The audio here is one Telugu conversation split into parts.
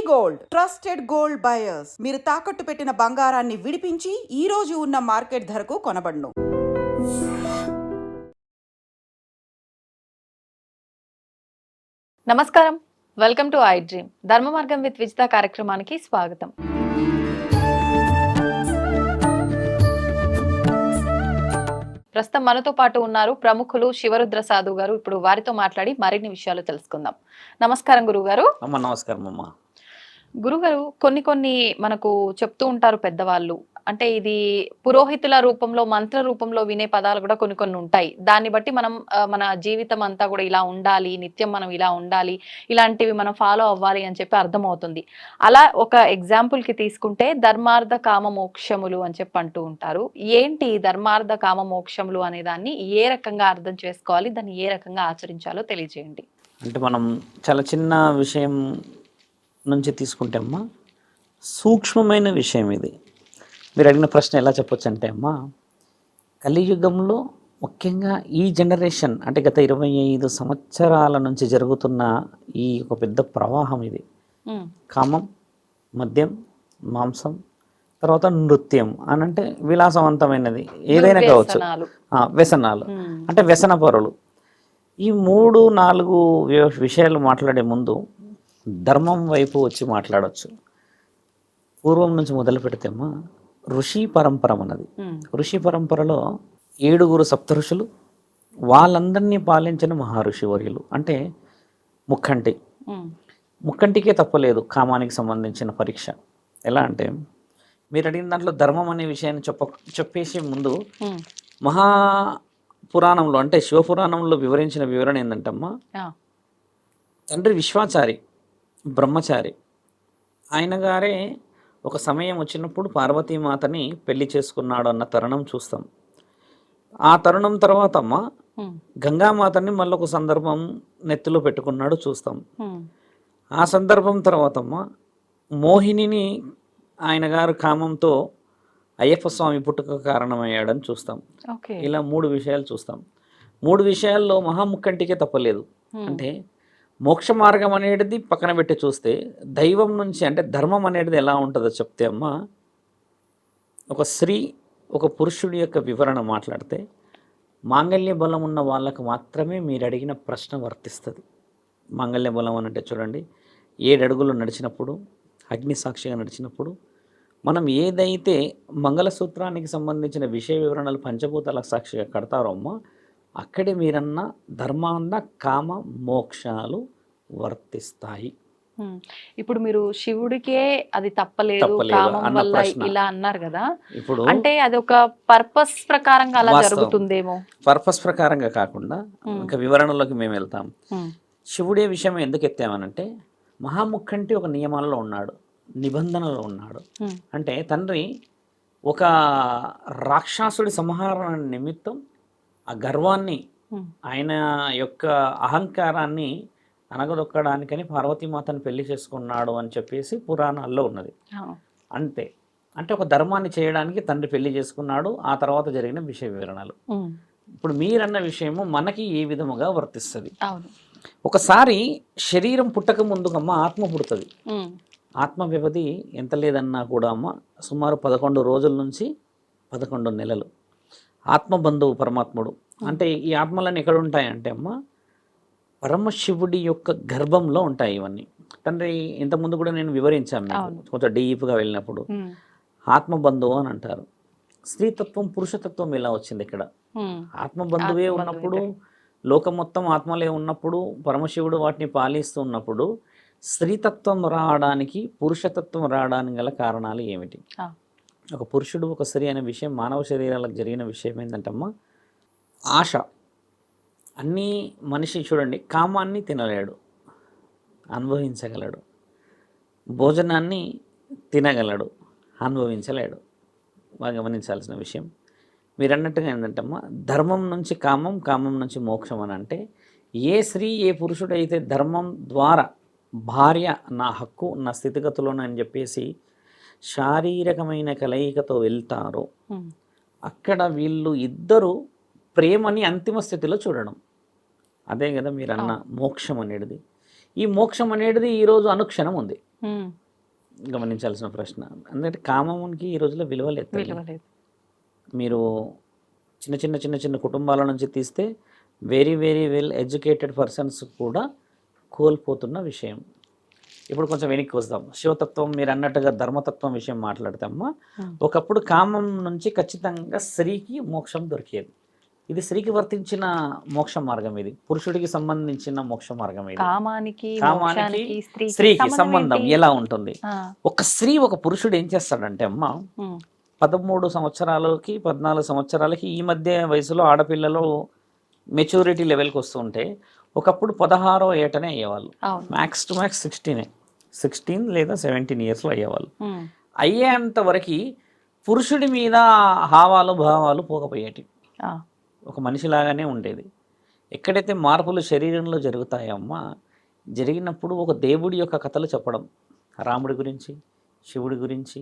గోల్డ్ ట్రస్టెడ్ గోల్డ్ బయర్స్ మీరు తాకట్టు పెట్టిన బంగారాన్ని విడిపించి ఈ రోజు ఉన్న మార్కెట్ ధరకు కొనబడును. నమస్కారం, వెల్కమ్ టు ఐ డ్రీమ్. ధర్మ మార్గం విత్ విజిత కార్యక్రమానికి స్వాగతం. ప్రస్తుతం మనతో పాటు ఉన్నారు ప్రముఖులు శివరుద్ర సాధు గారు. ఇప్పుడు వారితో మాట్లాడి మరిన్ని విషయాలు తెలుసుకుందాం. నమస్కారం గురువు గారు. నమస్కారం అమ్మా. గురుగారు, కొన్ని మనకు చెప్తూ ఉంటారు పెద్దవాళ్ళు, అంటే ఇది పురోహితుల రూపంలో మంత్ర రూపంలో వినే పదాలు కూడా కొన్ని ఉంటాయి. దాన్ని బట్టి మనం మన జీవితం అంతా కూడా ఇలా ఉండాలి, నిత్యం మనం ఇలా ఉండాలి, ఇలాంటివి మనం ఫాలో అవ్వాలి అని చెప్పి అర్థమవుతుంది. అలా ఒక ఎగ్జాంపుల్ కి తీసుకుంటే ధర్మార్థ కామ మోక్షములు అని చెప్పి అంటూ ఉంటారు. ఏంటి ధర్మార్థ కామ మోక్షములు అనే దాన్ని ఏ రకంగా అర్థం చేసుకోవాలి, దాన్ని ఏ రకంగా ఆచరించాలో తెలియజేయండి. అంటే మనం చాలా చిన్న విషయం నుంచి తీసుకుంటే అమ్మా, సూక్ష్మమైన విషయం ఇది. మీరు అడిగిన ప్రశ్న ఎలా చెప్పొచ్చు అంటే అమ్మా, కలియుగంలో ముఖ్యంగా ఈ జనరేషన్ అంటే గత 25 సంవత్సరాల నుంచి జరుగుతున్న ఈ ఒక పెద్ద ప్రవాహం ఇది. కామం, మద్యం, మాంసం, తర్వాత నృత్యం అని అంటే విలాసవంతమైనది ఏదైనా కావచ్చు, వ్యసనాలు అంటే వ్యసన పరులు. ఈ 3-4 విషయాలు మాట్లాడే ముందు ధర్మం వైపు వచ్చి మాట్లాడవచ్చు. పూర్వం నుంచి మొదలు పెడితేమ్మా ఋషి పరంపర అన్నది. ఋషి పరంపరలో 7 సప్త ఋషులు, వాళ్ళందరినీ పాలించిన మహర్షి వర్యులు. అంటే ముక్కంటికే తప్పలేదు కామానికి సంబంధించిన పరీక్ష. ఎలా అంటే మీరు అడిగిన దాంట్లో ధర్మం అనే విషయాన్ని చెప్పేసి ముందు మహాపురాణంలో అంటే శివపురాణంలో వివరించిన వివరణ ఏంటంటమ్మా, తండ్రి విశ్వాచారి బ్రహ్మచారి, ఆయన గారే ఒక సమయం వచ్చినప్పుడు పార్వతీమాతని పెళ్లి చేసుకున్నాడు అన్న తరుణం చూస్తాం. ఆ తరుణం తర్వాత అమ్మ గంగామాతని మళ్ళీ ఒక సందర్భం నెత్తిలో పెట్టుకున్నాడు చూస్తాం. ఆ సందర్భం తర్వాత అమ్మ మోహినిని ఆయన గారు కామంతో అయ్యప్ప స్వామి పుట్టుక కారణమయ్యాడని చూస్తాం. ఇలా 3 విషయాలు చూస్తాం. 3 విషయాల్లో మహాముక్కంటికే తప్పలేదు. అంటే మోక్ష మార్గం అనేది పక్కన పెట్టి చూస్తే దైవం నుంచి అంటే ధర్మం అనేది ఎలా ఉంటుందో చెప్తే అమ్మ, ఒక స్త్రీ ఒక పురుషుడి యొక్క వివరణ మాట్లాడితే మాంగళ్య బలం ఉన్న వాళ్ళకు మాత్రమే మీరు అడిగిన ప్రశ్న వర్తిస్తుంది. మాంగళ్య బలం అని అంటే చూడండి, 7 అడుగులు నడిచినప్పుడు, అగ్ని సాక్షిగా నడిచినప్పుడు, మనం ఏదైతే మంగళసూత్రానికి సంబంధించిన విషయ వివరణలు పంచభూతాల సాక్షిగా కడతారో అమ్మ, అక్కడే మీరన్న ధర్మాంధ కామ మోక్షాలు వర్తిస్తాయి. ఇప్పుడు మీరు శివుడికే అది తప్పలేదు కామం వల్ల ఇలా అన్నారు కదా, ఇప్పుడు అంటే అది ఒక పర్పస్ ప్రకారంగా అలా జరుగుతుందేమో. పర్పస్ ప్రకారంగా కాకుండా ఇంకా వివరణలోకి మేము వెళ్తాం. శివుడే విషయం ఎందుకు ఎత్తామనంటే, మహాముఖంటి ఒక నియమాలలో ఉన్నాడు, నిబంధనలో ఉన్నాడు. అంటే తండ్రి ఒక రాక్షసుడి సంహారణ నిమిత్తం ఆ గర్వాన్ని, ఆయన యొక్క అహంకారాన్ని అనగదొక్కడానికని పార్వతీమాతను పెళ్లి చేసుకున్నాడు అని చెప్పేసి పురాణాల్లో ఉన్నది. అంతే, అంటే ఒక ధర్మాన్ని చేయడానికి తండ్రి పెళ్లి చేసుకున్నాడు. ఆ తర్వాత జరిగిన విషయ వివరణలు. ఇప్పుడు మీరన్న విషయము మనకి ఏ విధముగా వర్తిస్తుంది. ఒకసారి శరీరం పుట్టక ముందుకమ్మ ఆత్మ పుడుతుంది. ఆత్మ వ్యవధి ఎంత లేదన్నా కూడా అమ్మ సుమారు 11 రోజుల నుంచి 11 నెలలు. ఆత్మబంధువు పరమాత్ముడు. అంటే ఈ ఆత్మలన్నీ ఎక్కడ ఉంటాయంటే అమ్మ పరమశివుడి యొక్క గర్భంలో ఉంటాయి ఇవన్నీ. తండ్రి ఇంతకుముందు కూడా నేను వివరించాను, కొంచెం డీప్గా వెళ్ళినప్పుడు. ఆత్మబంధువు అని అంటారు. స్త్రీతత్వం పురుషతత్వం ఎలా వచ్చింది ఇక్కడ? ఆత్మబంధువే ఉన్నప్పుడు, లోకం మొత్తం ఆత్మలే ఉన్నప్పుడు, పరమశివుడు వాటిని పాలిస్తూ ఉన్నప్పుడు స్త్రీతత్వం రావడానికి పురుషతత్వం రావడానికి గల కారణాలు ఏమిటి? ఒక పురుషుడు ఒక స్త్రీ అనే విషయం మానవ శరీరాలకు జరిగిన విషయం ఏంటంటమ్మా, ఆశ. అన్నీ మనిషి చూడండి, కామాన్ని తినలేడు, అనుభవించగలడు. భోజనాన్ని తినగలడు, అనుభవించలేడు. బాగా గమనించాల్సిన విషయం. మీరు అన్నట్టుగా ఏంటంటమ్మా, ధర్మం నుంచి కామం, కామం నుంచి మోక్షం అని అంటే, ఏ స్త్రీ ఏ పురుషుడైతే ధర్మం ద్వారా భార్య నా హక్కు నా స్థితిగతులను అని చెప్పేసి శారీరకమైన కలయికతో వెళ్తారో, అక్కడ వీళ్ళు ఇద్దరు ప్రేమని అంతిమ స్థితిలో చూడడం. అదే కదా మీరు అన్న మోక్షం అనేది. ఈ మోక్షం అనేది ఈరోజు అనుక్షణం ఉంది. ఉమ్. గమనించాల్సిన ప్రశ్న. ఎందుకంటే కామంకి ఈ రోజుల్లో విలువ లేదు తల్లి. విలువ లేదు. మీరు చిన్న చిన్న కుటుంబాల నుంచి తీస్తే very very well educated persons కూడా కోల్పోతున్న విషయం. ఇప్పుడు కొంచెం వెనక్కి వస్తాం. శివతత్వం మీరు అన్నట్టుగా ధర్మతత్వం విషయం మాట్లాడతామా. ఒకప్పుడు కామం నుంచి ఖచ్చితంగా స్త్రీకి మోక్షం దొరికేది. ఇది స్త్రీకి వర్తించిన మోక్ష మార్గం, ఇది పురుషుడికి సంబంధించిన మోక్ష మార్గం. ఇది కామానికి స్త్రీకి సంబంధం ఎలా ఉంటుంది? ఒక స్త్రీ ఒక పురుషుడు ఏం చేస్తాడంటే అమ్మ 13 సంవత్సరాలకి 14 సంవత్సరాలకి ఈ మధ్య వయసులో ఆడపిల్లలు మెచ్యూరిటీ లెవెల్కి వస్తుంటే ఒకప్పుడు 16వ ఏటనే అయ్యేవాళ్ళు. మ్యాక్స్ టు మ్యాక్స్ 16 లేదా 17 ఇయర్స్లో అయ్యేవాళ్ళు. అయ్యేంత వరకు పురుషుడి మీద హావాలు భావాలు పోకపోయేటి, ఒక మనిషిలాగానే ఉండేది. ఎక్కడైతే మార్పులు శరీరంలో జరుగుతాయమ్మా, జరిగినప్పుడు ఒక దేవుడి యొక్క కథలు చెప్పడం, రాముడి గురించి, శివుడి గురించి,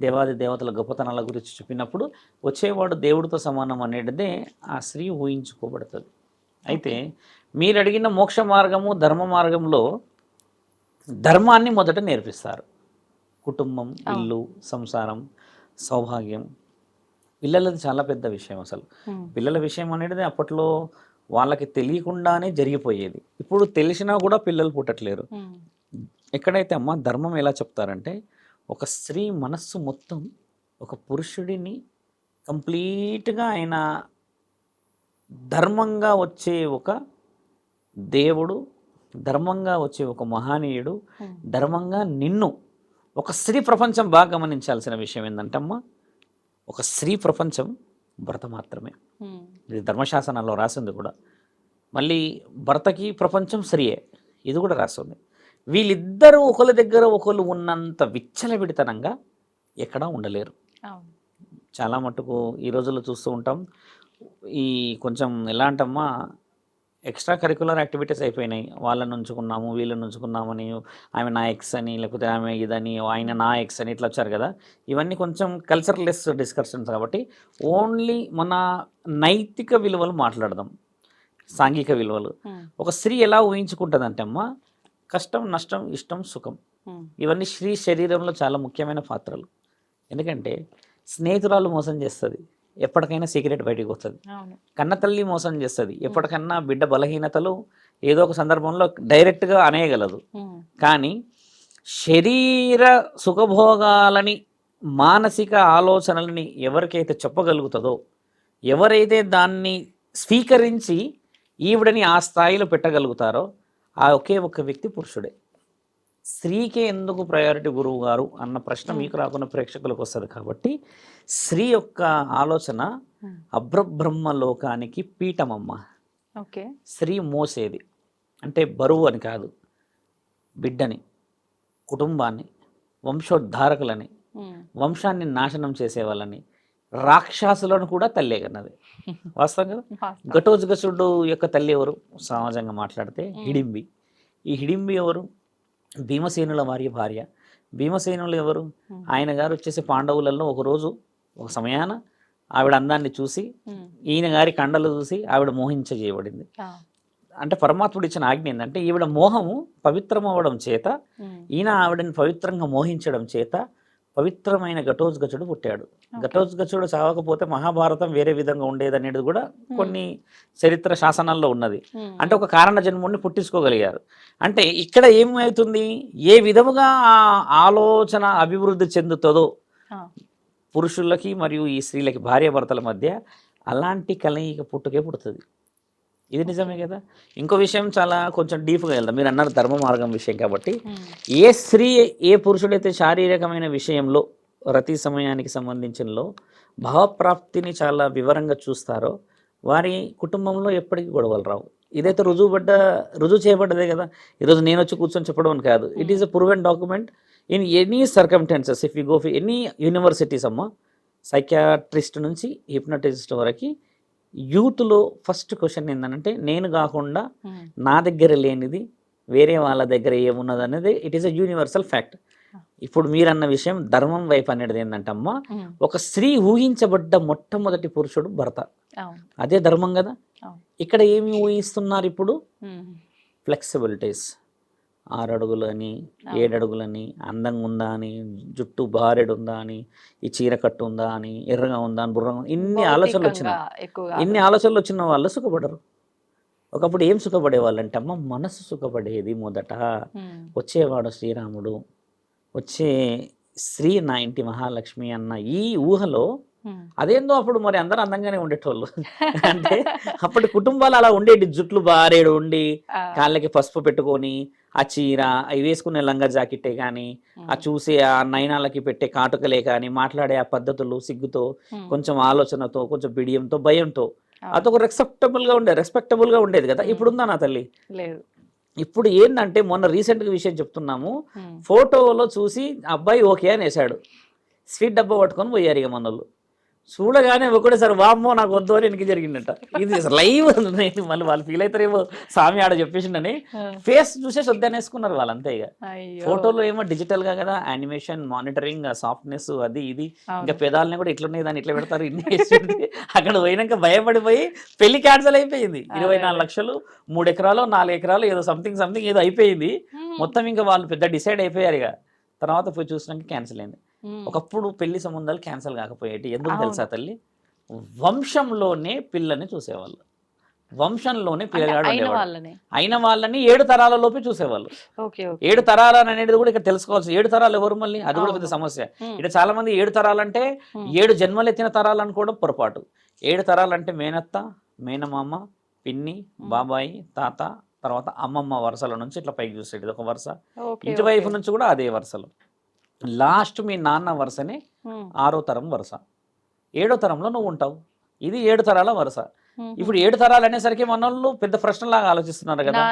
దేవాది దేవతల గొప్పతనాల గురించి చెప్పినప్పుడు వచ్చేవాడు దేవుడితో సమానం అనేటిదే ఆ స్త్రీ ఊహించుకోబడుతుంది. అయితే మీరు అడిగిన మోక్ష మార్గము ధర్మ మార్గంలో ధర్మాన్ని మొదట నేర్పిస్తారు. కుటుంబం, ఇల్లు, సంసారం, సౌభాగ్యం. పిల్లలది చాలా పెద్ద విషయం. అసలు పిల్లల విషయం అనేది అప్పట్లో వాళ్ళకి తెలియకుండానే జరిగిపోయేది. ఇప్పుడు తెలిసినా కూడా పిల్లలు పుట్టట్లేరు. ఎక్కడైతే అమ్మ ధర్మం ఎలా చెప్తారంటే, ఒక స్త్రీ మనస్సు మొత్తం ఒక పురుషుడిని కంప్లీట్గా ఆయన ధర్మంగా వచ్చే ఒక దేవుడు, ధర్మంగా వచ్చే ఒక మహనీయుడు, ధర్మంగా నిన్ను ఒక స్త్రీ ప్రపంచం బాగా గమనించాల్సిన విషయం ఏంటంటే అమ్మ, ఒక స్త్రీ ప్రపంచం భర్త మాత్రమే. ఇది ధర్మశాసనాల్లో రాసింది కూడా. మళ్ళీ భర్తకి ప్రపంచం స్త్రీయే, ఇది కూడా రాస్తుంది. వీళ్ళిద్దరూ ఒకరి దగ్గర ఒకరు ఉన్నంత విచ్చలవిడితనంగా ఎక్కడా ఉండలేరు. చాలా మటుకు ఈ రోజుల్లో చూస్తూ ఉంటాం. ఈ కొంచెం ఎలా అంటమ్మా, ఎక్స్ట్రా కరికులర్ యాక్టివిటీస్ అయిపోయినాయి. వాళ్ళని ఉంచుకున్నాము, వీళ్ళని ఉంచుకున్నామని, ఆమె నా ఎక్స్ అని, లేకపోతే ఆమె ఇదని, ఆయన నా ఎక్స్ అని ఇట్లా వచ్చారు కదా. ఇవన్నీ కొంచెం కల్చరలెస్ డిస్కషన్స్ కాబట్టి ఓన్లీ మన నైతిక విలువలు మాట్లాడదాం, సాంఘిక విలువలు. ఒక స్త్రీ ఎలా ఊహించుకుంటుందంటే అమ్మ, కష్టం, నష్టం, ఇష్టం, సుఖం, ఇవన్నీ స్త్రీ శరీరంలో చాలా ముఖ్యమైన పాత్రలు. ఎందుకంటే స్నేహితురాలు మోసం చేస్తుంది, ఎప్పటికైనా సీక్రెట్ బయటకు వస్తుంది. కన్నతల్లి మోసం చేస్తుంది, ఎప్పటికన్నా బిడ్డ బలహీనతలు ఏదో ఒక సందర్భంలో డైరెక్ట్గా అనేయగలదు. కానీ శరీర సుఖభోగాలని, మానసిక ఆలోచనలని ఎవరికైతే చెప్పగలుగుతుందో, ఎవరైతే దాన్ని స్వీకరించి ఈవిడని ఆ స్థాయిలో పెట్టగలుగుతారో ఆ ఒకే ఒక్క వ్యక్తి పురుషుడే. స్త్రీకే ఎందుకు ప్రయారిటీ గురువు గారు అన్న ప్రశ్న మీకు రాకుండా ప్రేక్షకులకు వస్తుంది. కాబట్టి స్త్రీ యొక్క ఆలోచన అబ్రబ్రహ్మ లోకానికి పీఠమమ్మ. స్త్రీ మోసేది అంటే బరువు అని కాదు, బిడ్డని, కుటుంబాన్ని, వంశోద్ధారకులని, వంశాన్ని నాశనం చేసేవాళ్ళని, రాక్షసులను కూడా తల్లే కన్నది. వాస్తవం కదా. ఘటోత్కచుడు యొక్క తల్లి ఎవరు? సమాజంగా మాట్లాడితే హిడింబి. ఈ హిడింబి ఎవరు? భీమసేనుల భార్య. భీమసేనులు ఎవరు? ఆయన గారు వచ్చేసి పాండవులలో ఒకరోజు ఒక సమయాన ఆవిడ అందాన్ని చూసి, ఈయన గారి కండలు చూసి ఆవిడ మోహించజేయబడింది. అంటే పరమాత్ముడు ఇచ్చిన ఆజ్ఞ ఏంటంటే, ఈవిడ మోహము పవిత్రం అవ్వడం చేత, ఈయన ఆవిడని పవిత్రంగా మోహించడం చేత పవిత్రమైన ఘటోత్కచుడు పుట్టాడు. ఘటోత్కచుడు చావకపోతే మహాభారతం వేరే విధంగా ఉండేది అనేది కూడా కొన్ని చరిత్ర శాసనాల్లో ఉన్నది. అంటే ఒక కారణ జన్ముడిని పుట్టించుకోగలిగారు. అంటే ఇక్కడ ఏమవుతుంది, ఏ విధముగా ఆ ఆలోచన అభివృద్ధి చెందుతుందో పురుషులకి మరియు ఈ స్త్రీలకి, భార్యాభర్తల మధ్య అలాంటి కలయిక పుట్టుకే పుడుతుంది. ఇది నిజమే కదా. ఇంకో విషయం చాలా కొంచెం డీప్గా వెళ్దాం. మీరు అన్నారు ధర్మ మార్గం విషయం కాబట్టి, ఏ స్త్రీ ఏ పురుషుడైతే శారీరకమైన విషయంలో రతి సమయానికి సంబంధించినలో భావప్రాప్తిని చాలా వివరంగా చూస్తారో వారి కుటుంబంలో ఎప్పటికీ గొడవలు రావు. ఇదైతే రుజువు చేయబడ్డదే కదా. ఈరోజు నేను వచ్చి కూర్చొని చెప్పడం అని కాదు. It is a proven document in any circumstances. If you go for any universities అమ్మ, సైకియాట్రిస్ట్ నుంచి హిప్నటిస్ట్ వరకు, యూత్లో ఫస్ట్ క్వశ్చన్ ఏంటంటే, నేను కాకుండా నా దగ్గర లేనిది వేరే వాళ్ళ దగ్గర ఏమున్నది అనేది it is a universal fact. ఇప్పుడు మీరన్న విషయం ధర్మం వైపు అనేది ఏంటంటే అమ్మ, ఒక స్త్రీ ఊహించబడ్డ మొట్టమొదటి పురుషుడు భర్త, అదే ధర్మం కదా. ఇక్కడ ఏమి ఊహిస్తున్నారు ఇప్పుడు? ఫ్లెక్సిబిలిటీస్, 6 అడుగులని 7 అడుగులని అందంగా ఉందా అని, జుట్టు బారెడు ఉందా అని, ఈ చీర కట్టు ఉందా అని, ఎర్రగా ఉందా అని, బుర్రగా ఇన్ని ఆలోచనలు వచ్చినాయి. ఎక్కువగా ఇన్ని ఆలోచనలు వచ్చిన వాళ్ళు సుఖపడరు. ఒకప్పుడు ఏం సుఖపడేవాళ్ళంటే అమ్మ మనసు సుఖపడేది మొదట. వచ్చేవాడు శ్రీరాముడు, వచ్చే స్త్రీ నా ఇంటి మహాలక్ష్మి అన్న ఈ ఊహలో అదేందో అప్పుడు మరి అందరూ అందంగానే ఉండేటోళ్ళు. అంటే అప్పటి కుటుంబాలు అలా ఉండేటి, జుట్లు బారేడు ఉండి కాళ్ళకి పసుపు పెట్టుకొని ఆ చీర అవి వేసుకునే లంగా జాకెట్టే కానీ, ఆ చూసే ఆ నయనాలకి పెట్టే కాటుకలే కానీ, మాట్లాడే ఆ పద్ధతులు సిగ్గుతో, కొంచెం ఆలోచనతో, కొంచెం బిడియంతో, భయంతో అదొక రెస్పెక్టబుల్ గా ఉండేది కదా. ఇప్పుడుందా నా తల్లి? లేదు. ఇప్పుడు ఏంటంటే మొన్న రీసెంట్గా విషయం చెప్తున్నాము, ఫోటోలో చూసి అబ్బాయి ఓకే అని వేశాడు, స్వీట్ డబ్బా పట్టుకొని పోయారు ఇక మనోళ్ళు. చూడగానే ఒకటేసారి వామ్మో నాకు వద్దు అని వెనక్కి జరిగిందట. ఇది లైవ్ మళ్ళీ వాళ్ళు ఫీల్ అవుతారేమో, స్వామి ఆడ చెప్పేసిండని ఫేస్ చూసేసి వద్దనేసుకున్నారు వాళ్ళంతే. ఇక ఫోటోలో ఏమో డిజిటల్ గా కదా, యానిమేషన్, మానిటరింగ్, సాఫ్ట్నెస్, అది ఇది, ఇంకా పెదాలని కూడా ఇట్లున్నాయి దాన్ని ఇట్లా పెడతారు, ఇన్ని అక్కడ పోయినాక భయపడిపోయి పెళ్లి క్యాన్సల్ అయిపోయింది. 24 లక్షలు 3 ఎకరాలు 4 ఎకరాలు ఏదో సంథింగ్ ఏదో అయిపోయింది మొత్తం. ఇంకా వాళ్ళు పెద్ద డిసైడ్ అయిపోయారు. ఇక తర్వాత పోయి చూసినాక క్యాన్సిల్ అయింది. ఒకప్పుడు పెళ్లి సంబంధాలు క్యాన్సిల్ కాకపోయేటి, ఎందుకు తెలుసా తల్లి? వంశంలోనే పిల్లని చూసేవాళ్ళు, వంశంలోనే పిల్లగాడు అయిన వాళ్ళని 7 తరాలలోపే చూసేవాళ్ళు. 7 తరాలు అనేది కూడా ఇక్కడ తెలుసుకోవాల్సి. 7 తరాలు ఎవరు మళ్ళీ? అది కూడా పెద్ద సమస్య. ఇక్కడ చాలా మంది 7 తరాలంటే 7 జన్మలు ఎత్తిన తరాలు అనుకోవడం పొరపాటు. 7 తరాలంటే మేనత్త, మేనమామ, పిన్ని, బాబాయి, తాత, తర్వాత అమ్మమ్మ వరుసల నుంచి ఇట్లా పైకి చూసేది ఒక వరుస. ఇటువైపు నుంచి కూడా అదే వరుసలు. లాస్ట్ మీ నాన్న వరుసనే 6వ తరం వరుస, 7వ తరంలో నువ్వు ఉంటావు. ఇది 7 తరాల వరుస. ఇప్పుడు 7 తరాలు అనేసరికి మనోళ్ళు పెద్ద ప్రశ్నలాగా ఆలోచిస్తున్నారు కదా,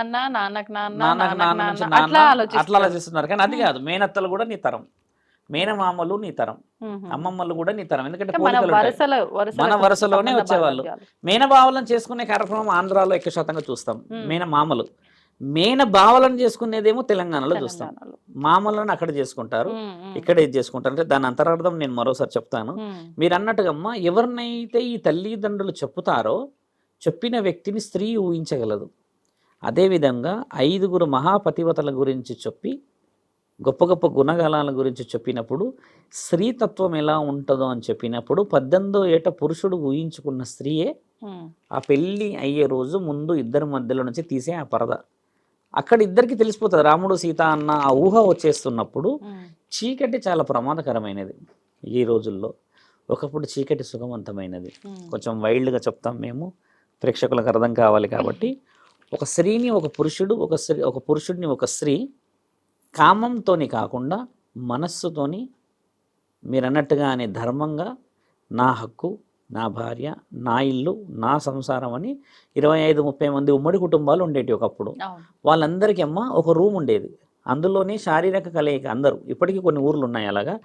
అట్లా ఆలోచిస్తున్నారు. కానీ అది కాదు, మేనత్తలు కూడా నీ తరం, మేనమామలు నీ తరం, అమ్మమ్మలు కూడా నీ తరం. ఎందుకంటే మన వరుసలోనే వచ్చేవాళ్ళు. మేనబావలను చేసుకునే కార్యక్రమం ఆంధ్రాలో ఎక్కువ శాతంగా చూస్తాం. మేనమామలు, మేన భావలను చేసుకునేదేమో తెలంగాణలో చూస్తాం. మామలను అక్కడ చేసుకుంటారు, ఇక్కడ ఇది చేసుకుంటారు. అంటే దాని అంతరార్థం నేను మరోసారి చెప్తాను. మీరు అన్నట్టుగా అమ్మ, ఎవరినైతే ఈ తల్లిదండ్రులు చెప్పుతారో చెప్పిన వ్యక్తిని స్త్రీ ఊహించగలదు. అదేవిధంగా 5గురు మహాపతివతల గురించి చెప్పి గొప్ప గొప్ప గుణగణాల గురించి చెప్పినప్పుడు, స్త్రీతత్వం ఎలా ఉంటుందో అని చెప్పినప్పుడు 18వ ఏట పురుషుడు ఊహించుకున్న స్త్రీయే ఆ పెళ్ళి అయ్యే రోజు ముందు ఇద్దరి మధ్యలో నుంచి తీసే ఆ పరద. అక్కడ ఇద్దరికి తెలిసిపోతుంది రాముడు సీత అన్న ఆ ఊహ వచ్చేస్తున్నప్పుడు. చీకటి చాలా ప్రమాదకరమైనది ఈ రోజుల్లో. ఒకప్పుడు చీకటి సుఖవంతమైనది. కొంచెం వైల్డ్గా చెప్తాం మేము, ప్రేక్షకులకు అర్థం కావాలి కాబట్టి. ఒక స్త్రీని ఒక పురుషుడు, ఒక పురుషుడిని ఒక స్త్రీ కామంతోని కాకుండా మనస్సుతోని, మీరు అన్నట్టుగానే ధర్మంగా, నా హక్కు, నా భార్య, నా ఇల్లు, నా సంసారం అని 25-30 మంది ఉమ్మడి కుటుంబాలు ఉండేవి ఒకప్పుడు. వాళ్ళందరికీ అమ్మ ఒక రూమ్ ఉండేది, అందులోనే శారీరక కలయిక అందరూ. ఇప్పటికీ కొన్ని ఊర్లు ఉన్నాయి అలాగా.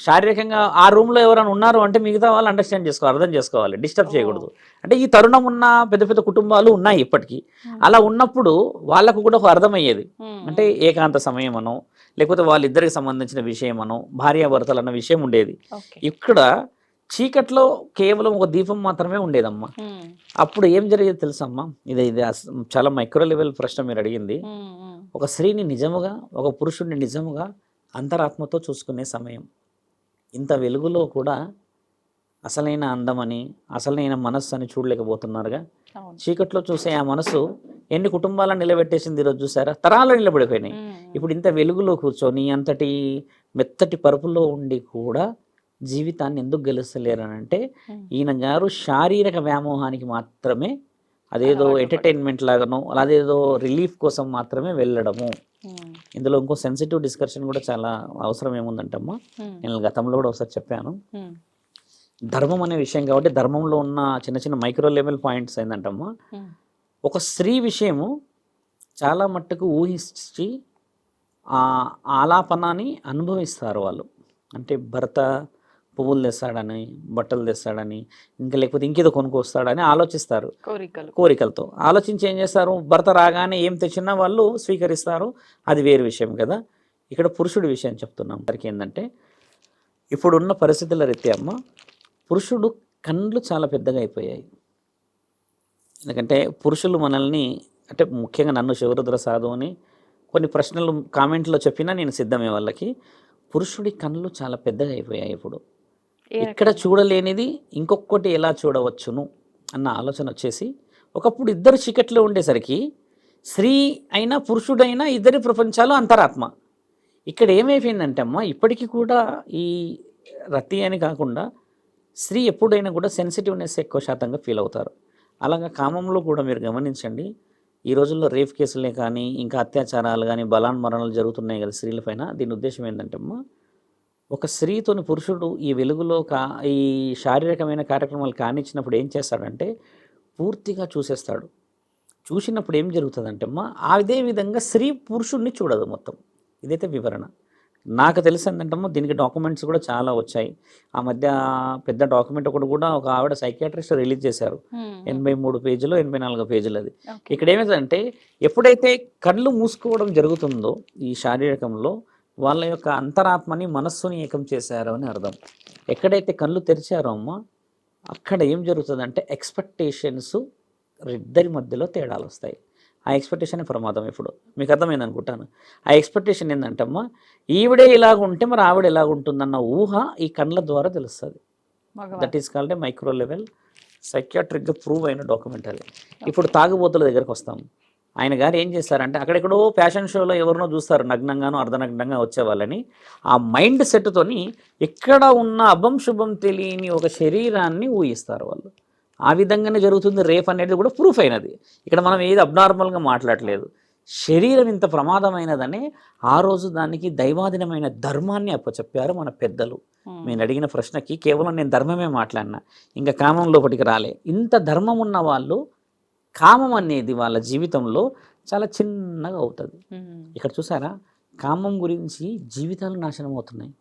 శారీరకంగా ఆ రూమ్లో ఎవరైనా ఉన్నారు అంటే మిగతా వాళ్ళు అండర్స్టాండ్ చేసుకోవాలి, అర్థం చేసుకోవాలి, డిస్టర్బ్ చేయకూడదు. అంటే ఈ తరుణం ఉన్న పెద్ద పెద్ద కుటుంబాలు ఉన్నాయి ఇప్పటికీ. అలా ఉన్నప్పుడు వాళ్ళకు కూడా ఒక అర్థమయ్యేది. అంటే ఏకాంత సమయం అనో, లేకపోతే వాళ్ళిద్దరికి సంబంధించిన విషయం అనో, భార్యాభర్తలు అన్న విషయం ఉండేది. ఇక్కడ చీకట్లో కేవలం ఒక దీపం మాత్రమే ఉండేదమ్మా. అప్పుడు ఏం జరిగేది తెలుసమ్మా? ఇది చాలా మైక్రో లెవెల్ ప్రశ్న మీరు అడిగింది. ఒక స్త్రీని నిజముగా, ఒక పురుషుడిని నిజముగా అంతరాత్మతో చూసుకునే సమయం. ఇంత వెలుగులో కూడా అసలైన అందమని, అసలైన మనస్సు అని చూడలేకపోతున్నారుగా. చీకట్లో చూసే ఆ మనసు ఎన్ని కుటుంబాలను నిలబెట్టేసింది ఈరోజు చూసారా? తరాలు నిలబడిపోయినాయి. ఇప్పుడు ఇంత వెలుగులో కూర్చొని అంతటి మెత్తటి పరుపులో ఉండి కూడా జీవితాన్ని ఎందుకు గెలుస్తలేరనంటే, ఈయన గారు శారీరక వ్యామోహానికి మాత్రమే, అదేదో ఎంటర్టైన్మెంట్ లాగానో, అదేదో రిలీఫ్ కోసం మాత్రమే వెళ్ళడము. ఇందులో ఇంకో సెన్సిటివ్ డిస్కషన్ కూడా చాలా అవసరం ఏముందంటమ్మా, నేను గతంలో కూడా ఒకసారి చెప్పాను. ధర్మం అనే విషయం కాబట్టి ధర్మంలో ఉన్న చిన్న చిన్న మైక్రో లెవెల్ పాయింట్స్ ఏంటంటమ్మా, ఒక స్త్రీ విషయము చాలా మట్టుకు ఊహించి ఆ ఆలాపనాన్ని అనుభవిస్తారు వాళ్ళు. అంటే భర్త పువ్వులు తెస్తాడని, బట్టలు తెస్తాడని, ఇంకా లేకపోతే ఇంకేదో కొనుక్కొస్తాడని ఆలోచిస్తారు. కోరికలతో ఆలోచించి ఏం చేస్తారు? భర్త రాగానే ఏం తెచ్చినా వాళ్ళు స్వీకరిస్తారు, అది వేరే విషయం కదా. ఇక్కడ పురుషుడి విషయం చెప్తున్నాం. వారికి ఏంటంటే, ఇప్పుడున్న పరిస్థితుల రీత్యా అమ్మ, పురుషుడు కళ్ళు చాలా పెద్దగా అయిపోయాయి. ఎందుకంటే పురుషులు మనల్ని, అంటే ముఖ్యంగా నన్ను శివరుద్ర సాధు అని కొన్ని ప్రశ్నలు కామెంట్లో చెప్పినా నేను సిద్ధమే వాళ్ళకి. పురుషుడి కళ్ళు చాలా పెద్దగా అయిపోయాయి ఇప్పుడు. ఇక్కడ చూడలేనిది ఇంకొకటి ఎలా చూడవచ్చును అన్న ఆలోచన వచ్చేసి, ఒకప్పుడు ఇద్దరు చీకట్లో ఉండేసరికి స్త్రీ అయినా పురుషుడైనా ఇద్దరి ప్రపంచాలు అంతరాత్మ. ఇక్కడ ఏమైపోయిందంటే అమ్మ, ఇప్పటికీ కూడా ఈ రతి అని కాకుండా స్త్రీ ఎప్పుడైనా కూడా సెన్సిటివ్నెస్ ఎక్కువ శాతంగా ఫీల్ అవుతారు. అలాగా కామంలో కూడా మీరు గమనించండి, ఈ రోజుల్లో రేప్ కేసులే కానీ, ఇంకా అత్యాచారాలు కానీ, బలాన్మరణాలు జరుగుతున్నాయి కదా స్త్రీలపైన. దీని ఉద్దేశం ఏంటంటే అమ్మ, ఒక స్త్రీతోని పురుషుడు ఈ వెలుగులో ఈ శారీరకమైన కార్యక్రమాలు కానిచ్చినప్పుడు ఏం చేస్తాడంటే పూర్తిగా చూసేస్తాడు. చూసినప్పుడు ఏం జరుగుతుందంటే అమ్మ, అదే విధంగా స్త్రీ పురుషుడిని చూడదు మొత్తం. ఇదైతే వివరణ. నాకు తెలిసి ఏంటంటమ్మా, దీనికి డాక్యుమెంట్స్ కూడా చాలా వచ్చాయి. ఆ మధ్య పెద్ద డాక్యుమెంట్ ఒకటి కూడా ఒక ఆవిడ సైకియాట్రిస్ట్ రిలీజ్ చేశారు. 83 పేజీలు 84 పేజీలు అది. ఇక్కడ ఏమైందంటే, ఎప్పుడైతే కళ్ళు మూసుకోవడం జరుగుతుందో ఈ శారీరకంలో, వాళ్ళ యొక్క అంతరాత్మని మనస్సుని ఏకం చేశారు అని అర్థం. ఎక్కడైతే కళ్ళు తెరిచారో అమ్మ, అక్కడ ఏం జరుగుతుందంటే ఎక్స్పెక్టేషన్స్ ఇద్దరి మధ్యలో తేడాలు వస్తాయి. ఆ ఎక్స్పెక్టేషన్ ప్రమాదం. ఇప్పుడు మీకు అర్థమైంది అనుకుంటాను. ఆ ఎక్స్పెక్టేషన్ ఏంటంటే అమ్మ, ఈవిడే ఇలాగుంటే మరి ఆవిడ ఎలాగుంటుందన్న ఊహ ఈ కళ్ళ ద్వారా తెలుస్తుంది. That is called a micro level సైకియాట్రిక్గా ప్రూవ్ అయిన డాక్యుమెంట్ అది. ఇప్పుడు తాగుబోతుల దగ్గరకు వస్తాం. ఆయన గారు ఏం చేస్తారంటే, అక్కడెక్కడో ఫ్యాషన్ షోలో ఎవరినో చూస్తారు నగ్నంగానో అర్ధనగ్నంగా వచ్చేవాళ్ళని. ఆ మైండ్ సెట్తోని ఎక్కడ ఉన్న అభం శుభం తెలియని ఒక శరీరాన్ని ఊహిస్తారు వాళ్ళు. ఆ విధంగానే జరుగుతుంది రేప్ అనేది కూడా ప్రూఫ్ అయినది. ఇక్కడ మనం ఏది అబ్నార్మల్గా మాట్లాడలేదు. శరీరం ఇంత ప్రమాదమైనదని ఆ రోజు దానికి దైవాధీనమైన ధర్మాన్ని అప్పచెప్పారు మన పెద్దలు. నేను అడిగిన ప్రశ్నకి కేవలం నేను ధర్మమే మాట్లాడినా, ఇంకా కామం లోపలికి రాలే. ఇంత ధర్మం ఉన్న వాళ్ళు కామం అనేది వాళ్ళ జీవితంలో చాలా చిన్నగా అవుతుంది. ఇక్కడ చూసారా, కామం గురించి జీవితాలు నాశనం అవుతున్నాయి.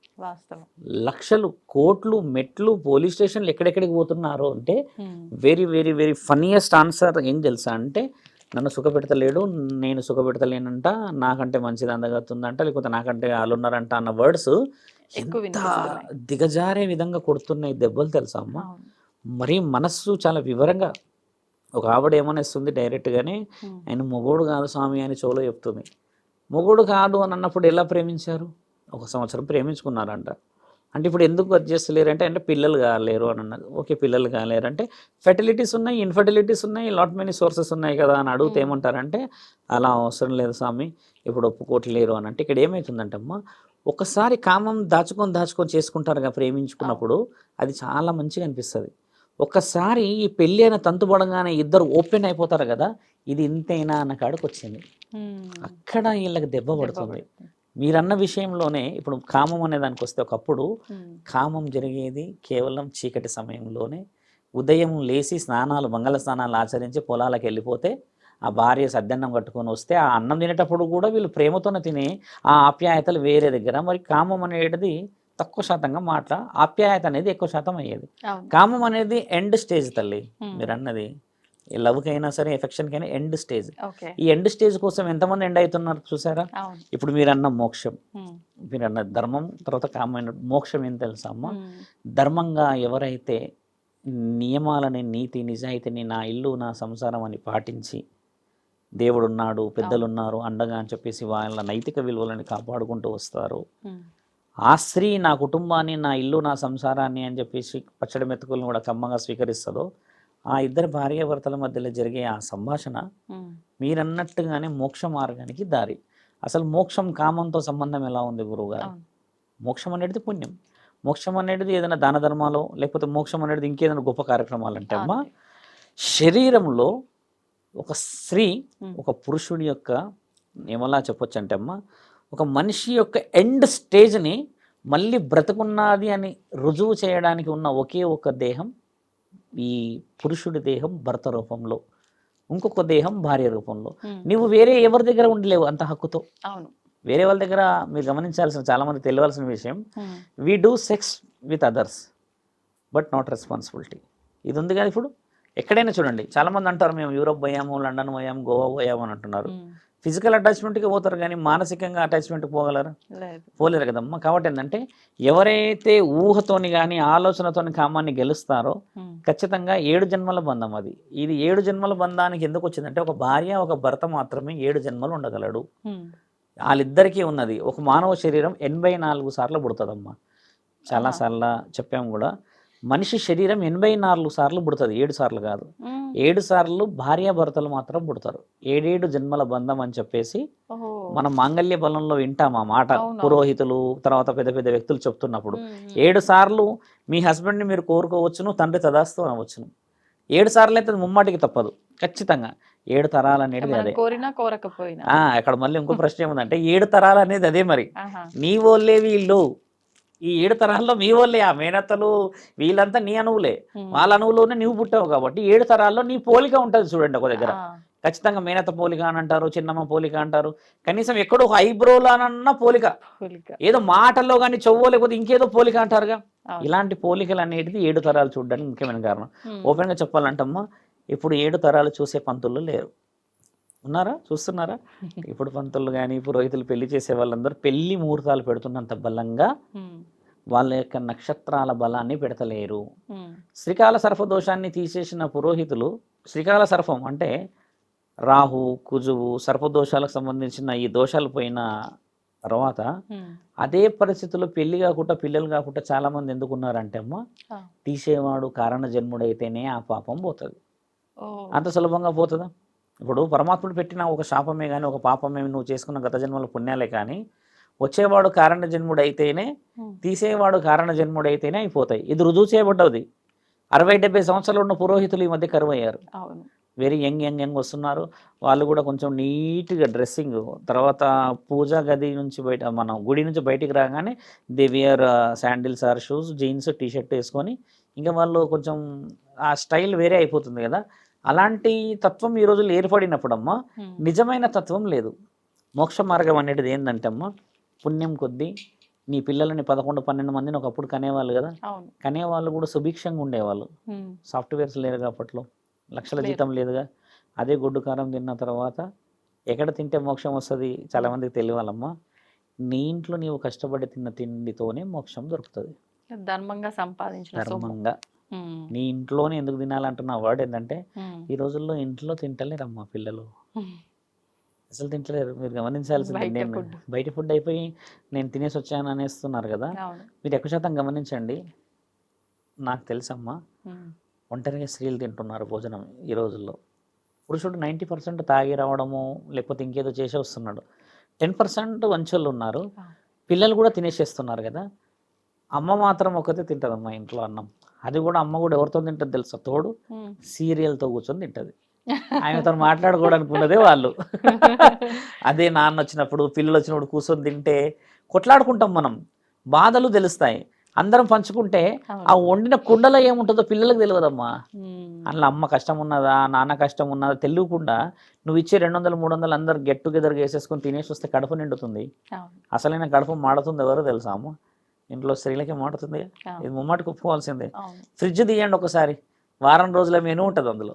లక్షలు, కోట్లు, మెట్లు, పోలీస్ స్టేషన్లు ఎక్కడెక్కడికి పోతున్నారో అంటే very very very funniest answer ఏం తెలుసా అంటే, నన్ను సుఖపెడతలేడు, నేను సుఖపెడతలేనంట, నాకంటే మంచిది అందగతుందంట, లేకపోతే నాకంటే వాళ్ళు ఉన్నారంట అన్న వర్డ్స్ ఎంత దిగజారే విధంగా కొడుతున్నాయి దెబ్బలు తెలుసా అమ్మ. మరి మనస్సు చాలా వివరంగా, ఒక ఆవిడ ఏమనేస్తుంది డైరెక్ట్గానే, ఆయన మొగోడు కాదు స్వామి అని చెవులో చెప్తుంది. మొగోడు కాదు అని అన్నప్పుడు ఎలా ప్రేమించారు? 1 సంవత్సరం ప్రేమించుకున్నారంట. అంటే ఇప్పుడు ఎందుకు అది చేస్తలేరంటే, అంటే పిల్లలు కాలేరు అని అన్నది. ఓకే, పిల్లలు కాలేరు అంటే ఫెర్టిలిటీస్ ఉన్నాయి, ఇన్ఫర్టిలిటీస్ ఉన్నాయి, లాట్ మెనీ సోర్సెస్ ఉన్నాయి కదా అని అడిగితే ఏమంటారంటే, అలా అవసరం లేదు స్వామి, ఇప్పుడు ఒప్పుకోవట్లేరు అని. అంటే ఇక్కడ ఏమవుతుందంటే అమ్మ, ఒకసారి కామం దాచుకొని చేసుకుంటారుగా ప్రేమించుకున్నప్పుడు, అది చాలా మంచిగా అనిపిస్తుంది. ఒక్కసారి ఈ పెళ్ళి అయిన తంతు పడగానే ఇద్దరు ఓపెన్ అయిపోతారు కదా, ఇది ఇంతైనా అన్న కాడికి వచ్చింది. అక్కడ వీళ్ళకి దెబ్బ పడుతుంది. మీరన్న విషయంలోనే ఇప్పుడు కామం అనే దానికి వస్తే, ఒకప్పుడు కామం జరిగేది కేవలం చీకటి సమయంలోనే. ఉదయం లేచి స్నానాలు, మంగళ స్నానాలు ఆచరించి పొలాలకు వెళ్ళిపోతే ఆ భార్య సద్దన్నం కట్టుకొని వస్తే, ఆ అన్నం తినేటప్పుడు కూడా వీళ్ళు ప్రేమతోనే తినే ఆ ఆప్యాయతలు వేరే దగ్గర. మరి కామం అనేది తక్కువ శాతంగా ఆప్యాయత అనేది ఎక్కువ శాతం అయ్యేది. కామం అనేది ఎండ్ స్టేజ్ తల్లి. మీరు అన్నది లవ్కి అయినా సరే, ఎఫెక్షన్కి అయినా ఎండ్ స్టేజ్. ఈ ఎండ్ స్టేజ్ కోసం ఎంతమంది ఎండ్ అవుతున్నారు చూసారా? ఇప్పుడు మీరు అన్న మోక్షం, మీరు అన్న ధర్మం, తర్వాత కామైన మోక్షం ఏం తెలుసా అమ్మ? ధర్మంగా ఎవరైతే నియమాలని, నీతి నిజాయితీని, నా ఇల్లు నా సంసారం అని పాటించి, దేవుడు ఉన్నాడు, పెద్దలు ఉన్నారు అండగా అని చెప్పేసి వాళ్ళ నైతిక విలువలని కాపాడుకుంటూ వస్తారు, ఆ స్త్రీ నా కుటుంబాన్ని, నా ఇల్లు నా సంసారాన్ని అని చెప్పేసి పచ్చడి మెతుకులను కూడా కమ్మగా స్వీకరిస్తుందో, ఆ ఇద్దరు భార్యాభర్తల మధ్యలో జరిగే ఆ సంభాషణ మీరన్నట్టుగానే మోక్ష మార్గానికి దారి. అసలు మోక్షం కామంతో సంబంధం ఎలా ఉంది గురువుగారు? మోక్షం అనేది పుణ్యం. మోక్షం అనేది ఏదైనా దాన ధర్మాలు, లేకపోతే మోక్షం అనేది ఇంకేదైనా గొప్ప కార్యక్రమాలు అంటే అమ్మా, శరీరంలో ఒక స్త్రీ ఒక పురుషుడి యొక్క ఏమలా చెప్పొచ్చు అంటే అమ్మా, ఒక మనిషి యొక్క ఎండ్ స్టేజ్ని మళ్ళీ బ్రతుకున్నది అని రుజువు చేయడానికి ఉన్న ఒకే ఒక దేహం ఈ పురుషుడి దేహం భర్త రూపంలో, ఇంకొక దేహం భార్య రూపంలో. నువ్వు వేరే ఎవరి దగ్గర ఉండలేవు అంత హక్కుతో. వేరే వాళ్ళ దగ్గర మీరు గమనించాల్సిన, చాలా మంది తెలియాల్సిన విషయం, we do sex with others but not responsibility. ఇది ఉంది కదా. ఇప్పుడు ఎక్కడైనా చూడండి, చాలామంది అంటారు మేము యూరోప్ పోయాము, లండన్ పోయాము, గోవా పోయాము అని అంటున్నారు. ఫిజికల్ అటాచ్మెంట్కి పోతారు కానీ మానసికంగా అటాచ్మెంట్కి పోగలరా? పోలేరు కదమ్మా. కాబట్టి ఏంటంటే, ఎవరైతే ఊహతోని కానీ ఆలోచనతోని కామాన్ని గెలుస్తారో ఖచ్చితంగా 7 జన్మల బంధం అది. ఇది 7 జన్మల బంధానికి ఎందుకు వచ్చిందంటే, ఒక భార్య ఒక భర్త మాత్రమే 7 జన్మలు ఉండగలడు. వాళ్ళిద్దరికీ ఉన్నది. ఒక మానవ శరీరం 84 సార్లు పుడుతుందమ్మా. చాలాసార్లు చెప్పాము కూడా. మనిషి శరీరం 84 సార్లు పుడుతుంది, 7 సార్లు కాదు. 7 సార్లు భార్యాభర్తలు మాత్రం పుడతారు. 7 జన్మల బంధం అని చెప్పేసి మనం మాంగళ్య బలంలో వింటాం ఆ మాట. పురోహితులు తర్వాత పెద్ద పెద్ద వ్యక్తులు చెప్తున్నప్పుడు 7 సార్లు మీ హస్బెండ్ని మీరు కోరుకోవచ్చును, తండ్రి తదాస్తు అనవచ్చును. 7 సార్లు అయితే ముమ్మాటికి తప్పదు ఖచ్చితంగా. 7 తరాలు అనేది అదే. కోరినా కోరకపోయినా అక్కడ మళ్ళీ ఇంకో ప్రశ్న ఏముందంటే 7 తరాలు అనేది అదే. మరి నీ వాళ్ళే వీళ్ళు, ఈ 7 తరాల్లో మీ వాళ్ళే, ఆ మేనత్తలు వీళ్ళంతా నీ అణువులే. వాళ్ళ అణువులోనే నీవు పుట్టావు కాబట్టి 7 తరాల్లో నీ పోలిక ఉంటుంది చూడండి. ఒక దగ్గర ఖచ్చితంగా మేనత్త పోలిక అని అంటారు, చిన్నమ్మ పోలిక అంటారు, కనీసం ఎక్కడో ఒక ఐబ్రోలానన్న పోలిక, ఏదో మాటల్లో కానీ చెవ్వో లేకపోతే ఇంకేదో పోలిక అంటారుగా. ఇలాంటి పోలికలు అనేటిది 7 తరాలు చూడడానికి ముఖ్యమైన కారణం. ఓపెన్గా చెప్పాలంటమ్మా, ఇప్పుడు 7 తరాలు చూసే పంతులు లేరు. ఉన్నారా? చూస్తున్నారా? ఇప్పుడు పంతులు కానీ పురోహితులు పెళ్లి చేసే వాళ్ళందరూ పెళ్లి ముహూర్తాలు పెడుతున్నంత బలంగా వాళ్ళ యొక్క నక్షత్రాల బలాన్ని పెడతలేరు. శ్రీకాల సర్పదోషాన్ని తీసేసిన పురోహితులు, శ్రీకాల సర్పం అంటే రాహు, కుజువు, సర్పదోషాలకు సంబంధించిన ఈ దోషాలు పోయిన తర్వాత అదే పరిస్థితుల్లో పెళ్లి కాకుండా పిల్లలు కాకుండా చాలా మంది ఎందుకున్నారంటే అమ్మ, తీసేవాడు కారణ జన్ముడైతేనే ఆ పాపం పోతుంది. అంత సులభంగా పోతుందా? ఇప్పుడు పరమాత్ముడు పెట్టిన ఒక శాపమే కానీ ఒక పాపమే నువ్వు చేసుకున్న గత జన్మల పుణ్యాలే కానీ వచ్చేవాడు కారణ జన్ముడైతేనే, తీసేవాడు కారణ జన్ముడైతేనే అయిపోతాయి. ఇది రుజువు చేయబడ్డది. 60-70 సంవత్సరాలు ఉన్న పురోహితులు ఈ మధ్య కరువు అయ్యారు. వెరీ యంగ్ వస్తున్నారు. వాళ్ళు కూడా కొంచెం నీట్గా డ్రెస్సింగ్, తర్వాత పూజా గది నుంచి బయట మనం గుడి నుంచి బయటికి రాగానే they wear sandals or shoes, jeans, T-shirt వేసుకొని ఇంకా వాళ్ళు కొంచెం ఆ స్టైల్ వేరే అయిపోతుంది కదా. అలాంటి తత్వం ఈ రోజుల్లో ఏర్పడినప్పుడమ్మా నిజమైన తత్వం లేదు. మోక్ష మార్గం అనేది ఏంటంటే అమ్మా, పుణ్యం కొద్దీ నీ పిల్లలని 11-12 మందిని ఒకప్పుడు కనేవాళ్ళు కదా. కనేవాళ్ళు కూడా సుభిక్షంగా ఉండేవాళ్ళు. సాఫ్ట్వేర్స్ లేరుగా అప్పట్లో, లక్షల జీతం లేదుగా. అదే గొడ్డు కారం తిన్న తర్వాత ఎక్కడ తింటే మోక్షం వస్తుంది చాలామందికి తెలియాలమ్మా. నీ ఇంట్లో నీవు కష్టపడి తిన్న తిండితోనే మోక్షం దొరుకుతుంది. ధర్మంగా సంపాదించిన ధర్మంగా నీ ఇంట్లోనే ఎందుకు తినాలంటున్న వర్డ్ ఏంటంటే, ఈ రోజుల్లో ఇంట్లో తింటలేరమ్మా పిల్లలు, అసలు తింటలేరు. మీరు గమనించాల్సింది, నేను బయట ఫుడ్ అయిపోయి నేను తినేసి వచ్చాను అనేస్తున్నారు కదా. మీరు ఎక్కువ శాతం గమనించండి. నాకు తెలుసమ్మా, ఒంటరిగా స్త్రీలు తింటున్నారు భోజనం ఈ రోజుల్లో. పురుషుడు 90% తాగి రావడము లేకపోతే ఇంకేదో చేసే వస్తున్నాడు. 10% వంచోళ్ళు ఉన్నారు. పిల్లలు కూడా తినేసేస్తున్నారు కదా. అమ్మ మాత్రం ఒకతే తింటుందమ్మా ఇంట్లో అన్నం. అది కూడా అమ్మ కూడా ఎవరితో తింటుంది తెలుసా? తోడు సీరియల్తో కూర్చొని తింటుంది. ఆమెతో మాట్లాడుకోవడానికి ఉన్నదే వాళ్ళు. అదే నాన్న వచ్చినప్పుడు పిల్లలు వచ్చినప్పుడు కూర్చొని తింటే కొట్లాడుకుంటాం మనం, బాధలు తెలుస్తాయి. అందరం పంచుకుంటే ఆ వండిన కుండలో ఏముంటుందో పిల్లలకు తెలియదమ్మా. అందులో అమ్మ కష్టం ఉన్నదా నాన్న కష్టం ఉన్నదా తెలియకుండా నువ్వు ఇచ్చే 200-300 అందరు గెట్ టుగెదర్గా వేసేసుకొని తినేసి వస్తే కడుపు నిండుతుంది. అసలైన కడుపు మాడుతుంది ఎవరో తెలుసా అమ్మ? ఇంట్లో స్త్రీలకే మాడుతుంది. ఇది ముమ్మాటికి ఒప్పుకోవాల్సిందే. ఫ్రిడ్జ్ తీయండి ఒకసారి, వారం రోజుల మెనూ ఉంటుంది అందులో,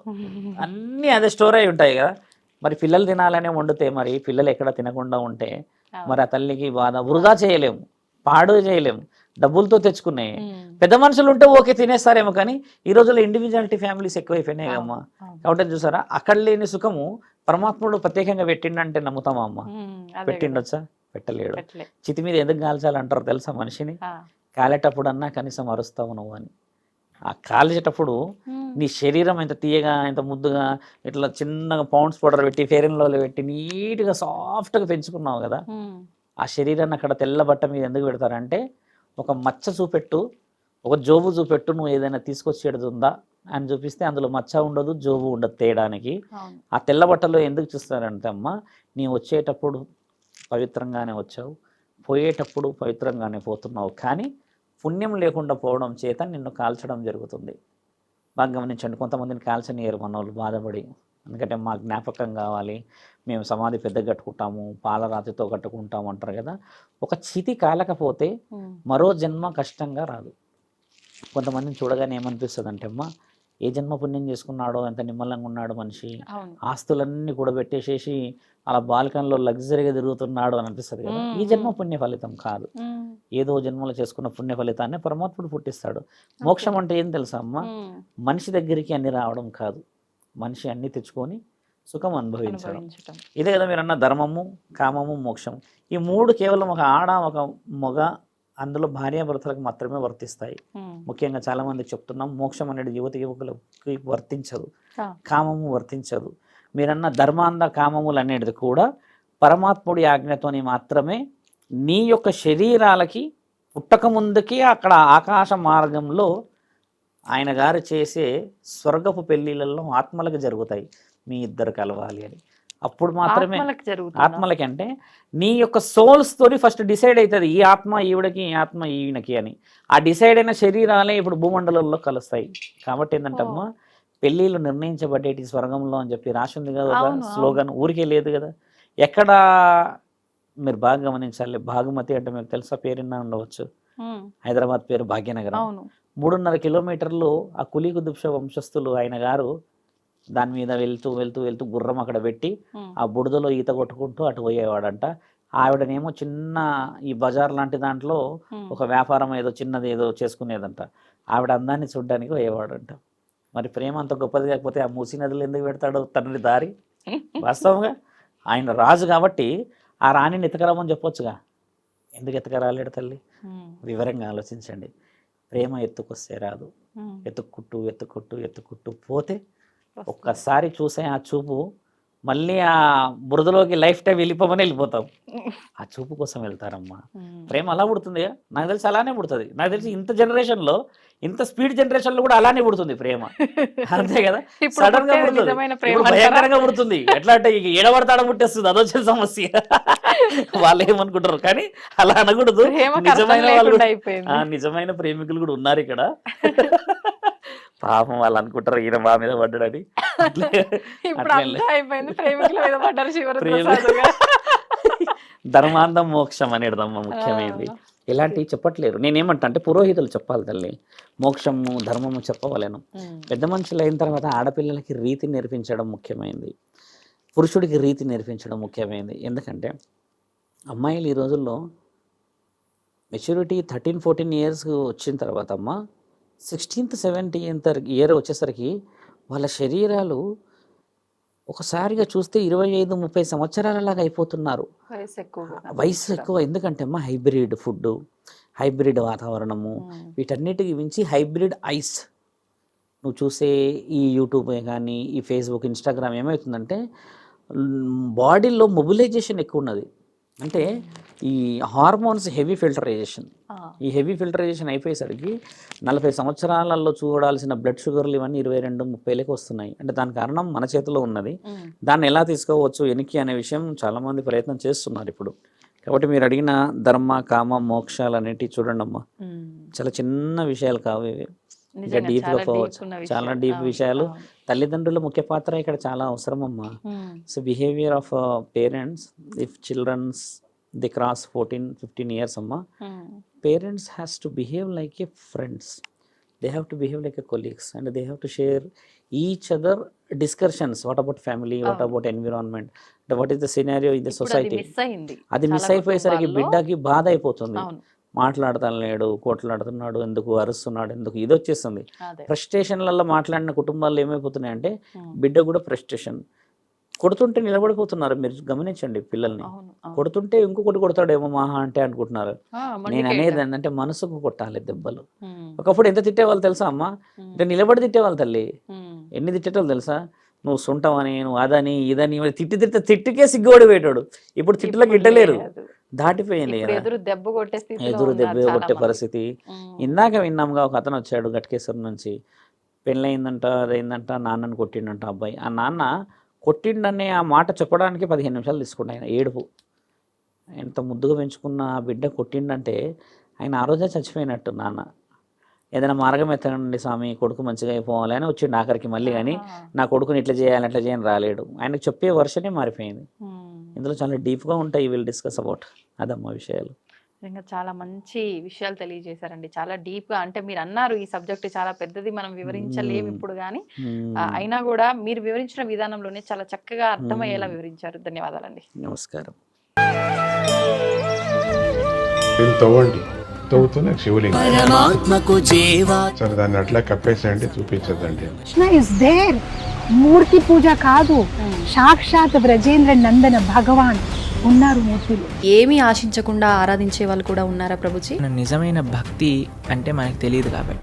అన్నీ అదే స్టోర్ అయి ఉంటాయి కదా. మరి పిల్లలు తినాలనే వండితే మరి పిల్లలు ఎక్కడ తినకుండా ఉంటే మరి ఆ తల్లికి బాధ. వృధా చేయలేము, పాడు చేయలేము, డబ్బులతో తెచ్చుకున్నాయి. పెద్ద మనుషులు ఉంటే ఓకే తినేస్తారేమో, కానీ ఈ రోజుల్లో ఇండివిజువాలిటీ ఫ్యామిలీస్ ఎక్కువైపోయినాయి అమ్మా. కాబట్టి చూసారా, అక్కడ లేని సుఖము పరమాత్ముడు ప్రత్యేకంగా పెట్టిండంటే నమ్ముతామా అమ్మ? పెట్టిండొచ్చా? పెట్టలేడు. చితి మీద ఎందుకు కాల్చాలంటారు తెలుసా మనిషిని? కాలేటప్పుడు అన్నా కనీసం అరుస్తావు నువ్వు అని. ఆ కాల్చేటప్పుడు నీ శరీరం ఎంత తీయగా ఎంత ముద్దుగా ఇట్లా చిన్నగా పౌండ్స్ పౌడర్ పెట్టి ఫెయిర్ అండ్ లవ్లీ పెట్టి నీట్గా సాఫ్ట్గా పెంచుకున్నావు కదా. ఆ శరీరాన్ని అక్కడ తెల్ల బట్ట మీద ఎందుకు పెడతారంటే, ఒక మచ్చ చూపెట్టు, ఒక జోబు చూపెట్టు, నువ్వు ఏదైనా తీసుకొచ్చేది ఉందా అని చూపిస్తే అందులో మచ్చ ఉండదు, జోబు ఉండదు తేయడానికి. ఆ తెల్ల బట్టలో ఎందుకు చూస్తారంటే అమ్మ, నీవు వచ్చేటప్పుడు పవిత్రంగానే వచ్చావు, పోయేటప్పుడు పవిత్రంగానే పోతున్నావు, కానీ పుణ్యం లేకుండా పోవడం చేత నిన్ను కాల్చడం జరుగుతుంది. బాగా గమనించండి. కొంతమందిని కాల్చనియరు మన వాళ్ళు బాధపడి, ఎందుకంటే మా జ్ఞాపకం కావాలి, మేము సమాధి పెద్ద కట్టుకుంటాము, పాలరాతితో కట్టుకుంటాము అంటారు కదా. ఒక చితి కాలకపోతే మరో జన్మ కష్టంగా రాదు. కొంతమందిని చూడగానే ఏమనిపిస్తుంది అంటే అమ్మ, ఏ జన్మ పుణ్యం చేసుకున్నాడో, ఎంత నిమ్మలంగా ఉన్నాడు మనిషి, ఆస్తులన్నీ కూడా పెట్టేసేసి అలా బాల్కన్లో లగ్జరీగా తిరుగుతున్నాడు అని అనిపిస్తుంది కదా. ఈ జన్మ పుణ్య ఫలితం కాదు, ఏదో జన్మలో చేసుకున్న పుణ్య ఫలితాన్ని పరమాత్ముడు పుట్టిస్తాడు. మోక్షం అంటే ఏం తెలుసా అమ్మ? మనిషి దగ్గరికి అన్ని రావడం కాదు, మనిషి అన్ని తెచ్చుకొని సుఖం అనుభవించడం. అనుభవించటం. ఇదే కదా మీరు అన్న ధర్మము, కామము, మోక్షం. ఈ 3 కేవలం ఒక ఆడ, ఒక మగ, అందులో భార్యాభర్తలకు మాత్రమే వర్తిస్తాయి. ముఖ్యంగా చాలామంది చెప్తున్నాం మోక్షం అనేది యువకులకి వర్తించదు, కామము వర్తించదు. మీరన్న ధర్మాంధ కామములు అనేది కూడా పరమాత్ముడి ఆజ్ఞతోని మాత్రమే నీ యొక్క శరీరాలకి పుట్టక ముందుకి అక్కడ ఆకాశ మార్గంలో ఆయన గారు చేసే స్వర్గపు పెళ్ళిళ్ళల్లో ఆత్మలకు జరుగుతాయి. మీ ఇద్దరు కలవాలి అని అప్పుడు మాత్రమే ఆత్మలకి అంటే నీ యొక్క సోల్స్ తోని ఫస్ట్ డిసైడ్ అవుతుంది ఈ ఆత్మ ఈవిడకి, ఈ ఆత్మ ఈయనకి అని. ఆ డిసైడ్ అయిన శరీరాలే ఇప్పుడు భూమండలంలో కలుస్తాయి. కాబట్టి ఏంటంటమ్మా పెళ్ళిళ్ళు నిర్ణయించబడేటి స్వర్గంలో అని చెప్పి రాసింది కదా ఒక స్లోగన్, ఊరికే లేదు కదా. ఎక్కడ మీరు బాగా గమనించాలి, భాగమతి అంటే మీకు తెలుసా, పేరున్నా ఉండవచ్చు, హైదరాబాద్ పేరు భాగ్యనగరం. 3.5 కిలోమీటర్లు ఆ కులీ కుతుబ్ షా వంశస్థులు ఆయన గారు దాని మీద వెళ్తూ వెళ్తూ వెళ్తూ గుర్రం అక్కడ పెట్టి ఆ బుడదలో ఈత కొట్టుకుంటూ అటు పోయేవాడంట. ఆవిడనేమో చిన్న ఈ బజార్ లాంటి దాంట్లో ఒక వ్యాపారం ఏదో చిన్నది ఏదో చేసుకునేదంట. ఆవిడ అందాన్ని చూడడానికి పోయేవాడంట. మరి ప్రేమ అంత గొప్పది కాకపోతే ఆ మూసీ నదులు ఎందుకు పెడతాడు తండ్రి దారి? వాస్తవంగా ఆయన రాజు కాబట్టి ఆ రాణిని ఎత్తుకరామని చెప్పొచ్చుగా, ఎందుకు ఎత్తుకరాలేడు తల్లి? వివరంగా ఆలోచించండి. ప్రేమ ఎత్తుకొస్తే రాదు, ఎత్తుక్కుంటూ ఎత్తుక్కుంటూ ఎత్తుక్కుంటూ పోతే ఒక్కసారి చూసే ఆ చూపు మళ్ళీ ఆ బురదలోకి లైఫ్ టైం వెళ్ళిపోమని వెళ్ళిపోతాం. ఆ చూపు కోసం వెళ్తారమ్మా. ప్రేమ అలా పుడుతుంది, నాకు తెలిసి అలానే పుడుతుంది. నాకు తెలిసి ఇంత జనరేషన్లో, ఇంత స్పీడ్ జనరేషన్లో కూడా అలానే పుడుతుంది ప్రేమ. అంతే కదా, సడన్ గా పుడుతుంది, భయంకరంగా పుడుతుంది. ఎట్లా అంటే ఏడబడతాడ పుట్టేస్తుంది, అదొచ్చే సమస్య. వాళ్ళు ఏమనుకుంటారు కానీ అలా అనకూడదు. నిజమైన వాళ్ళు, నిజమైన ప్రేమికులు కూడా ఉన్నారు ఇక్కడ. పాపం వాళ్ళు అనుకుంటారు ఈయన మా మీద పడ్డాడని. ధర్మాంధం మోక్షం అనేదమ్మా ముఖ్యమైనది. ఇలాంటివి చెప్పట్లేరు. నేనేమంటా అంటే పురోహితులు చెప్పాలి తల్లి, మోక్షము ధర్మము చెప్పవలేను. పెద్ద మనుషులు అయిన తర్వాత ఆడపిల్లలకి రీతి నేర్పించడం ముఖ్యమైనది, పురుషుడికి రీతి నేర్పించడం ముఖ్యమైనది. ఎందుకంటే అమ్మాయిలు ఈ రోజుల్లో మెచ్యూరిటీ 13-14 ఇయర్స్ వచ్చిన తర్వాత అమ్మ 16th 17th ఇయర్ వచ్చేసరికి వాళ్ళ శరీరాలు ఒకసారిగా చూస్తే 25-30 సంవత్సరాలలాగా అయిపోతున్నారు. వయసు ఎక్కువ. ఎందుకంటే అమ్మ హైబ్రిడ్ ఫుడ్, హైబ్రిడ్ వాతావరణము, వీటన్నిటికి మించి హైబ్రిడ్ ఐస్. నువ్వు చూసే ఈ యూట్యూబ్ కానీ ఈ ఫేస్బుక్, ఇన్స్టాగ్రామ్ ఏమవుతుందంటే బాడీలో మొబిలైజేషన్ ఎక్కువ ఉన్నది. అంటే ఈ హార్మోన్స్ హెవీ ఫిల్టరైజేషన్, ఈ హెవీ ఫిల్టరైజేషన్ అయిపోయేసరికి 40 సంవత్సరాలలో చూడాల్సిన బ్లడ్ షుగర్లు ఇవన్నీ 22-30 వస్తున్నాయి. అంటే దాని కారణం మన చేతిలో ఉన్నది. దాన్ని ఎలా తీసుకోవచ్చు వెనక్కి అనే విషయం చాలామంది ప్రయత్నం చేస్తున్నారు ఇప్పుడు. కాబట్టి మీరు అడిగిన ధర్మ, కామ, మోక్షాలు అనేటివి చూడండి అమ్మా, చాలా చిన్న విషయాలు కావు ఇవి. ఇంకా డీప్గా పోవచ్చు, చాలా డీప్ విషయాలు. తల్లిదండ్రుల ముఖ్య పాత్ర ఇక్కడ చాలా అవసరం అమ్మా. So behaviour of parents, if childrens they cross 14-15 years అమ్మా, parents has to behave like a friends, they have to behave like a colleagues and they have to share each other discussions. What about family, what about environment, what is the scenario in the society. అది మిస్ అయిపోయేసరికి బిడ్డకి బాధ అయిపోతుంది. మాట్లాడతాడు, కొట్లాడుతున్నాడు ఎందుకు, అరుస్తున్నాడు ఎందుకు, ఇది వచ్చేస్తుంది. ఫ్రస్ట్రేషన్లలో మాట్లాడిన కుటుంబాల్లో ఏమైపోతున్నాయి అంటే బిడ్డ కూడా ఫ్రస్ట్రేషన్. కొడుతుంటే నిలబడిపోతున్నారు. మీరు గమనించండి పిల్లల్ని, కొడుతుంటే ఇంకొకటి కొడతాడేమో మహా అంటే అనుకుంటున్నారు. నేను అనేది ఏంటంటే మనసుకు కొట్టాలి దెబ్బలు. ఒకప్పుడు ఎంత తిట్టేవాళ్ళు తెలుసా అమ్మ, అంటే నిలబడి తిట్టేవాళ్ళు తల్లి. ఎన్ని తిట్టేవాళ్ళు తెలుసా, నువ్వు సుంటవని, నువ్వు అదని ఇదని, తిట్టుకే సిగ్గుపడి పెట్టాడు. ఇప్పుడు తిట్టులకు ఇట్టలేరు, దాటిపోయింది. ఎదురు దెబ్బ కొట్టే పరిస్థితి. ఇందాక విన్నాముగా, ఒక అతను వచ్చాడు గట్కేశ్వరం నుంచి, పెళ్ళయిందంట, అదైందంట, నాన్నని కొట్టిండంట అబ్బాయి. ఆ నాన్న కొట్టిండనే ఆ మాట చెప్పడానికి 15 నిమిషాలు తీసుకుంటా. ఆయన ఏడుపు, ఎంత ముద్దుగా పెంచుకున్న ఆ బిడ్డ కొట్టిండంటే ఆయన ఆ రోజే చచ్చిపోయినట్టు. నాన్న ఏదైనా మార్గం ఎత్తనండి స్వామి, కొడుకు మంచిగా అయిపోవాలి అని వచ్చిండు ఆఖరికి మళ్ళీ. కానీ నా కొడుకుని ఇట్లా చేయాలి అట్లా చేయని రాలేడు. ఆయనకు చెప్పే వర్షనే మారిపోయింది. ఇందులో చాలా డీప్గా ఉంటాయి, విల్ డిస్కస్ అబౌట్ అదమ్మా విషయాలు. నిజంగా చాలా మంచి విషయాలు తెలియజేశారండి, చాలా డీప్ గా. అంటే మీరు అన్నారు ఈ సబ్జెక్ట్ చాలా పెద్దది, మనం వివరించలేము ఇప్పుడు, కానీ అయినా కూడా మీరు వివరించిన విధానంలోనే చాలా చక్కగా అర్థమయ్యేలా వివరించారు. ధన్యవాదాలండి. నమస్కారం. తవ్వుతున్న శివలింగం. సరే దాన్ని అట్లా కప్పేసేయండి, చూపించదండి. Krishna is there. మూర్తి పూజ కాదు, సాక్షాత్ బ్రజేంద్ర నందన భగవాన్ ఉన్నారు మూర్తిలో. ఏమీ ఆశించకుండా ఆరాధించే వాళ్ళు కూడా ఉన్నారా ప్రభుజీ? నిజమైన భక్తి అంటే మనకు తెలియదు కాబట్టి